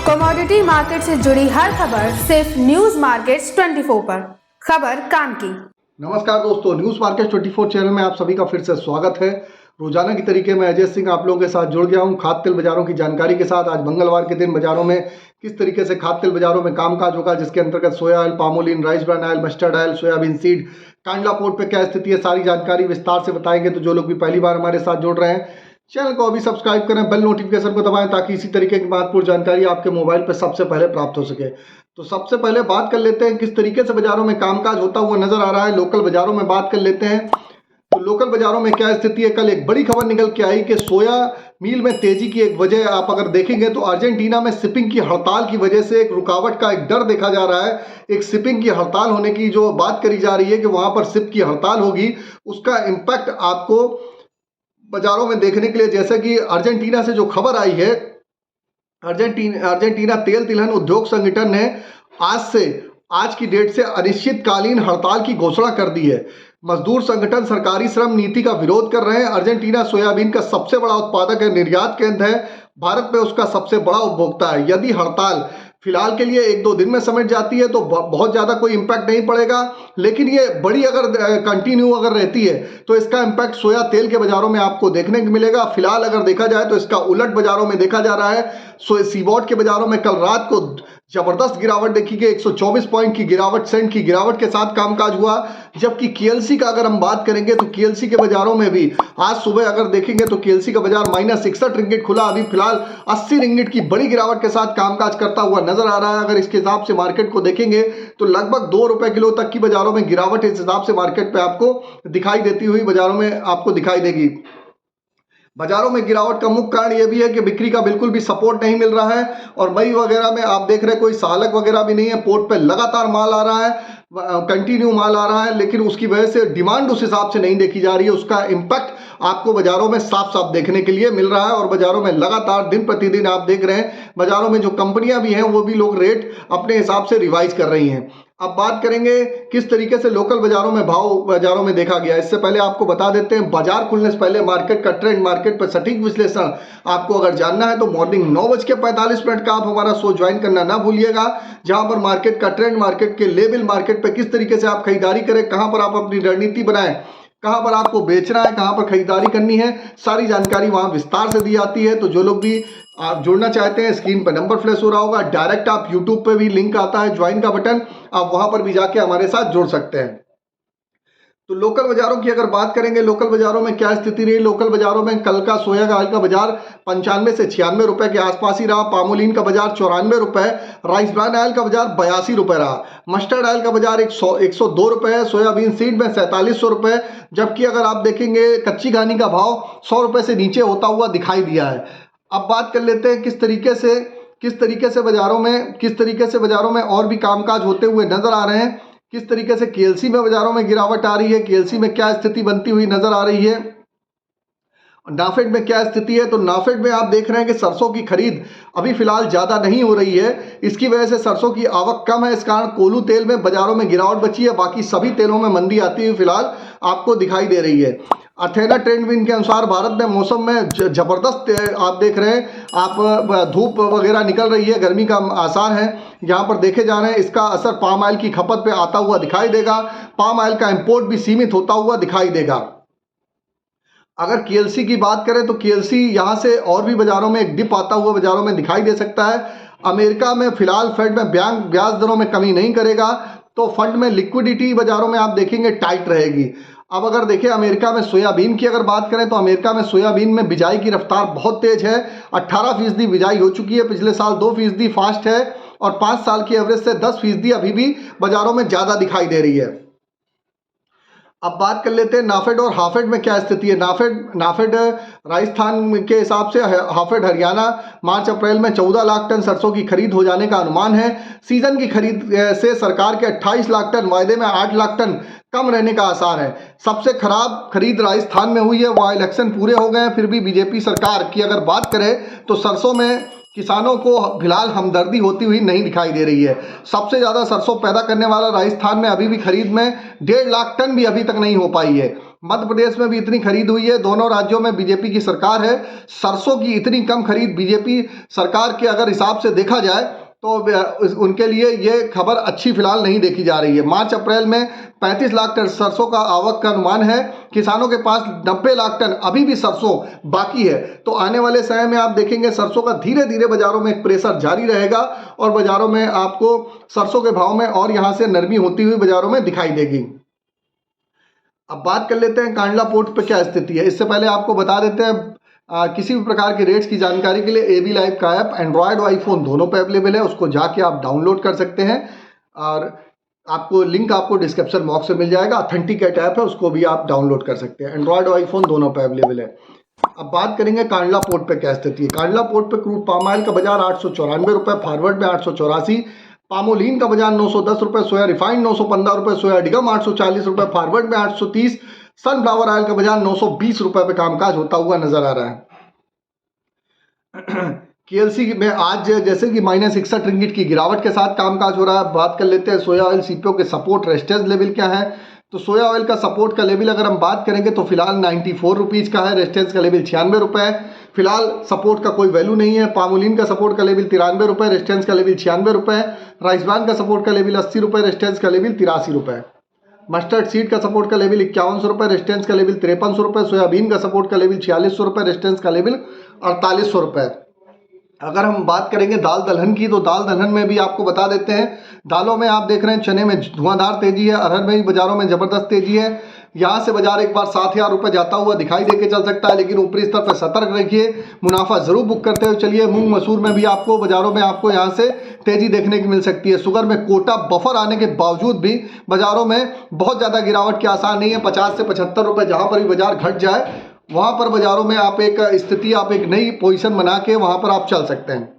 Commodity market से जुड़ी हर खबर सिर्फ न्यूज मार्केट्स 24 पर। खबर काम की। नमस्कार दोस्तों, न्यूज मार्केट 24 चैनल में आप सभी का फिर से स्वागत है। रोजाना की तरीके में अजय सिंह आप लोगों के साथ जुड़ गया हूं खाद्य तेल बाजारों की जानकारी के साथ। आज मंगलवार के दिन बाजारों में किस तरीके से खाद्य तेल बाजारों में कामकाज होगा, जिसके अंतर्गत सोया oil, palmolein, rice bran oil, mustard oil, soybean seed, Kandla port पे क्या स्थिति है, सारी जानकारी विस्तार से बताएंगे। तो जो लोग भी पहली बार हमारे साथ जुड़ रहे हैं, चैनल को अभी सब्सक्राइब करें, बेल नोटिफिकेशन को दबाएं ताकि इसी तरीके की महत्वपूर्ण जानकारी आपके मोबाइल पर सबसे पहले प्राप्त हो सके। तो सबसे पहले बात कर लेते हैं किस तरीके से बाजारों में कामकाज होता हुआ नजर आ रहा है। लोकल बाजारों में बात कर लेते हैं तो लोकल बाजारों में क्या स्थिति है। कल एक बड़ी खबर निकल के आई कि सोया मील में तेजी की एक वजह आप अगर देखेंगे तो अर्जेंटीना में शिपिंग की हड़ताल की वजह से एक रुकावट का एक डर देखा जा रहा है। एक शिपिंग की हड़ताल होने की जो बात करी जा रही है कि वहां पर शिप की हड़ताल होगी, उसका इम्पैक्ट आपको बाजारों में देखने के लिए, जैसे कि अर्जेंटीना से जो खबर आई है, अर्जेंटीना तेल तिलहन उद्योग संगठन ने आज की डेट से अनिश्चितकालीन हड़ताल की घोषणा कर दी है। मजदूर संगठन सरकारी श्रम नीति का विरोध कर रहे हैं। अर्जेंटीना सोयाबीन का सबसे बड़ा उत्पादक है, निर्यात केंद्र है, भारत में उसका सबसे बड़ा उपभोक्ता है। यदि हड़ताल फिलहाल के लिए 1-2 दिन में समेट जाती है तो बहुत ज़्यादा कोई इम्पैक्ट नहीं पड़ेगा, लेकिन ये बड़ी अगर कंटिन्यू अगर रहती है तो इसका इम्पैक्ट सोया तेल के बाजारों में आपको देखने को मिलेगा। फिलहाल अगर देखा जाए तो इसका उलट बाजारों में देखा जा रहा है। सीबॉट के बाजारों में कल रात को जबरदस्त गिरावट देखी गई, 124 पॉइंट की गिरावट, सेंट की गिरावट के साथ कामकाज हुआ। जबकि केएलसी का अगर हम बात करेंगे तो केएलसी के बाजारों में भी आज सुबह अगर देखेंगे तो केएलसी का बाजार -61 रिंगिट खुला। अभी फिलहाल 80 रिंगिट की बड़ी गिरावट के साथ कामकाज करता हुआ नजर आ रहा है। अगर इसके हिसाब से मार्केट को देखेंगे तो लगभग 2 रुपए किलो तक की बाजारों में गिरावट इस हिसाब से मार्केट पे आपको दिखाई देती हुई बाजारों में आपको दिखाई देगी। बाजारों में गिरावट का मुख्य कारण यह भी है कि बिक्री का बिल्कुल भी सपोर्ट नहीं मिल रहा है और मई वगैरह में आप देख रहे हैं कोई सालक वगैरह भी नहीं है। पोर्ट पे लगातार माल आ रहा है, कंटिन्यू माल आ रहा है, लेकिन उसकी वजह से डिमांड उस हिसाब से नहीं देखी जा रही है। उसका इम्पैक्ट आपको बाजारों में साफ साफ देखने के लिए मिल रहा है और बाजारों में लगातार दिन प्रतिदिन आप देख रहे हैं बाजारों में जो कंपनियां भी हैं वो भी लोग रेट अपने हिसाब से रिवाइज कर रही हैं। अब बात करेंगे किस तरीके से लोकल बाजारों में भाव बाजारों में देखा गया। इससे पहले आपको बता देते हैं बाजार खुलने से पहले मार्केट का ट्रेंड, मार्केट पर सटीक विश्लेषण आपको अगर जानना है तो मॉर्निंग 9:45 का आप हमारा शो ज्वाइन करना ना भूलिएगा, जहां पर मार्केट का ट्रेंड, मार्केट के लेवल, मार्केट पर किस तरीके से आप खरीदारी करें, कहां पर आप अपनी रणनीति बनाएं, कहां पर आपको बेचना है, कहां पर खरीदारी करनी है, सारी जानकारी वहां विस्तार से दी जाती है। तो जो लोग भी आप जुड़ना चाहते हैं, स्क्रीन पर नंबर फ्लैश हो रहा होगा, डायरेक्ट आप यूट्यूब पे भी लिंक आता है ज्वाइन का बटन, आप वहां पर भी जाके हमारे साथ जुड़ सकते हैं। तो लोकल बाजारों की अगर बात करेंगे, लोकल बाजारों में क्या स्थिति रही। लोकल बाजारों में कल का सोया ऑयल का बाजार 95 से 96 रुपए के आसपास ही रहा। पामोलिन का बाजार 94 रुपए, राइस ब्रान ऑयल का बाजार 82 रुपए रहा। मस्टर्ड ऑयल का बाजार 102 रुपए है। सोयाबीन सीड में 4700 रुपए, जबकि अगर आप देखेंगे कच्ची घानी का भाव 100 रुपए से नीचे होता हुआ दिखाई दिया है। अब बात कर लेते हैं किस तरीके से बाजारों में और भी कामकाज होते हुए नजर आ रहे हैं। किस तरीके से केएलसी में बाजारों में गिरावट आ रही है, केएलसी में क्या स्थिति बनती हुई नजर आ रही है, नाफेड में क्या स्थिति है। तो नाफेड में आप देख रहे हैं कि सरसों की खरीद अभी फिलहाल ज्यादा नहीं हो रही है। इसकी वजह से सरसों की आवक कम है, इस कारण कोल्हू तेल में बाजारों में गिरावट बची है। बाकी सभी तेलों में मंदी आती हुई फिलहाल आपको दिखाई दे रही है। अथेना ट्रेंड के अनुसार भारत में मौसम में जबरदस्त आप देख रहे हैं, आप धूप वगैरह निकल रही है, गर्मी का आसार है यहाँ पर देखे जा रहे हैं। इसका असर पाम ऑयल की खपत पे आता हुआ दिखाई देगा। पाम ऑयल का इंपोर्ट भी सीमित होता हुआ दिखाई देगा। अगर केएलसी की बात करें तो केएलसी यहाँ से और भी बाजारों में एक डिप आता हुआ बाजारों में दिखाई दे सकता है। अमेरिका में फिलहाल फेड में ब्याज दरों में कमी नहीं करेगा, तो फंड में लिक्विडिटी बाजारों में आप देखेंगे टाइट रहेगी। अब अगर देखें अमेरिका में सोयाबीन की अगर बात करें तो अमेरिका में सोयाबीन में बिजाई की रफ्तार बहुत तेज है। 18% बिजाई हो चुकी है, पिछले साल 2% फास्ट है और 5 साल की एवरेज से 10% अभी भी बाजारों में ज्यादा दिखाई दे रही है। अब बात कर लेते हैं नाफेड और हाफेड में क्या स्थिति है। नाफेड राजस्थान के हिसाब से, हाफेड हरियाणा मार्च अप्रैल में 14 लाख टन सरसों की खरीद हो जाने का अनुमान है। सीजन की खरीद से सरकार के 28 लाख टन, वायदे में 8 लाख टन कम रहने का आसार है। सबसे खराब खरीद राजस्थान में हुई है। वहाँ इलेक्शन पूरे हो गए हैं, फिर भी बीजेपी सरकार की अगर बात करें तो सरसों में किसानों को फिलहाल हमदर्दी होती हुई नहीं दिखाई दे रही है। सबसे ज़्यादा सरसों पैदा करने वाला राजस्थान में अभी भी खरीद में 1.5 लाख टन भी अभी तक नहीं हो पाई है। मध्य प्रदेश में भी इतनी खरीद हुई है, दोनों राज्यों में बीजेपी की सरकार है। सरसों की इतनी कम खरीद बीजेपी सरकार के अगर हिसाब से देखा जाए तो उनके लिए ये खबर अच्छी फिलहाल नहीं देखी जा रही है। मार्च अप्रैल में 35 लाख टन सरसों का आवक का अनुमान है। किसानों के पास 90 लाख टन अभी भी सरसों बाकी है। तो आने वाले समय में आप देखेंगे सरसों का धीरे धीरे बाजारों में एक प्रेशर जारी रहेगा और बाजारों में आपको सरसों के भाव में और यहां से नरमी होती हुई बाजारों में दिखाई देगी। अब बात कर लेते हैं कांडला पोर्ट पे क्या स्थिति है। इससे पहले आपको बता देते हैं किसी भी प्रकार के रेट्स की जानकारी के लिए एबी लाइव का ऐप एंड्रॉयड और आईफोन दोनों पे अवेलेबल है, उसको जाके आप डाउनलोड कर सकते हैं और आपको लिंक आपको डिस्क्रिप्शन बॉक्स में मिल जाएगा। ऑथेंटिकेट ऐप है, उसको भी आप डाउनलोड कर सकते हैं। एंड्रॉयड और आईफोन दोनों पे अवेलेबल है। अब बात करेंगे कांडला पोर्ट पे क्या स्थिति है। कांडला पोर्ट पे क्रूड पाम ऑयल का बाजार 894 रुपये, फॉरवर्ड में 884, पामोलीन का बाजार 910 रुपये, सोया रिफाइंड 915 रुपये, सोया डिगम 840 रुपये, फॉरवर्ड में 830, सनफ्लावर ऑयल का बाजार 920 रुपये पे कामकाज होता हुआ नजर आ रहा है। केएलसी में आज जैसे कि -61 रिंगिट की गिरावट के साथ कामकाज हो रहा है। बात कर लेते हैं सोया ऑयल सीपीओ के सपोर्ट रेजिस्टेंस लेवल क्या है। तो सोया ऑयल का सपोर्ट का लेवल अगर हम बात करेंगे तो फिलहाल 94 रुपीज़ का है, रेजिस्टेंस का लेवल 96 रुपये है। फिलहाल सपोर्ट का कोई वैल्यू नहीं है। पामोलिन का सपोर्ट का लेवल 93 रुपये, रेजिस्टेंस का लेवल 96 रुपये। राइसबान का सपोर्ट का लेवल 80 रुपये, रेजिस्टेंस का लेवल 83 रुपये। मस्टर्ड सीड का सपोर्ट का लेवल 5100 रुपये, रेजिस्टेंस का लेवल 5300 रुपये। सोयाबीन का सपोर्ट का लेवल 4600 रुपये, रेजिस्टेंस का लेवल 4800 रुपये। अगर हम बात करेंगे दाल दलहन की तो दाल दलहन में भी आपको बता देते हैं, दालों में आप देख रहे हैं चने में धुआंधार तेजी है, अरहर में भी बाजारों में जबरदस्त तेजी है। यहाँ से बाजार एक बार 7000 रुपये जाता हुआ दिखाई देके चल सकता है, लेकिन ऊपरी स्तर पर सतर्क रखिए, मुनाफा जरूर बुक करते हुए चलिए। मूंग मसूर में भी आपको बाजारों में आपको यहाँ से तेजी देखने की मिल सकती है। शुगर में कोटा बफर आने के बावजूद भी बाजारों में बहुत ज़्यादा गिरावट के आसार नहीं है। 50 से 75 रुपये जहाँ पर भी बाजार घट जाए वहाँ पर बाजारों में आप एक स्थिति, आप एक नई पोजीशन बना के वहाँ पर आप चल सकते हैं।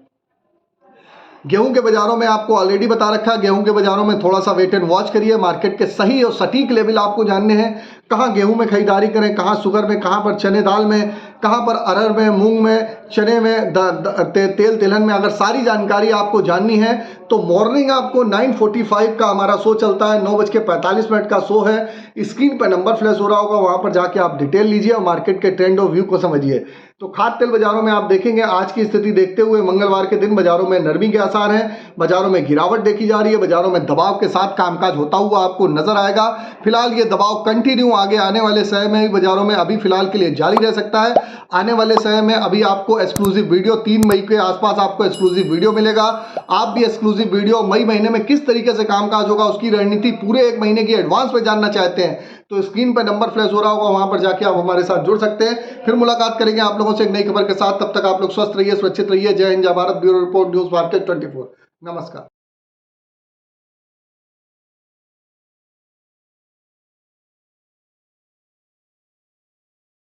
गेहूं के बाजारों में आपको ऑलरेडी बता रखा है, गेहूं के बाजारों में थोड़ा सा वेट एंड वॉच करिए। मार्केट के सही और सटीक लेवल आपको जानने हैं, कहाँ गेहूं में खरीदारी करें, कहाँ शुगर में, कहाँ पर चने दाल में, कहाँ पर अरहर में, मूंग में, चने में, तेल तिलहन में। अगर सारी जानकारी आपको जाननी है तो मॉर्निंग आपको 9:45 का हमारा शो चलता है, 9:45 का शो है। स्क्रीन पर नंबर फ्लैश हो रहा होगा, वहाँ पर जाके आप डिटेल लीजिए और मार्केट के ट्रेंड और व्यू को समझिए। तो खाद्य तेल बाजारों में आप देखेंगे आज की स्थिति देखते हुए मंगलवार के दिन बाजारों में नरमी के आसार हैं, बाजारों में गिरावट देखी जा रही है, बाजारों में दबाव के साथ कामकाज होता हुआ आपको नजर आएगा। फिलहाल ये दबाव कंटिन्यू आगे आने वाले समय में बाजारों में अभी फिलहाल के लिए जारी रह सकता है। आने वाले समय में अभी आपको एक्सक्लूसिव वीडियो 3 मई के आसपास आपको एक्सक्लूसिव वीडियो मिलेगा। आप भी एक्सक्लूसिव वीडियो मई महीने में किस तरीके से कामकाज होगा उसकी रणनीति पूरे 1 महीने की एडवांस में जानना चाहते हैं तो स्क्रीन पर नंबर फ्लैश हो रहा होगा, वहां पर जाके आप हमारे साथ जुड़ सकते हैं। फिर मुलाकात करेंगे आप लोगों से एक नई खबर के साथ। तब तक आप लोग स्वस्थ रहिए, सुरक्षित रहिए। जय हिंद, जय Bharat. Bureau report, news market 24। नमस्कार।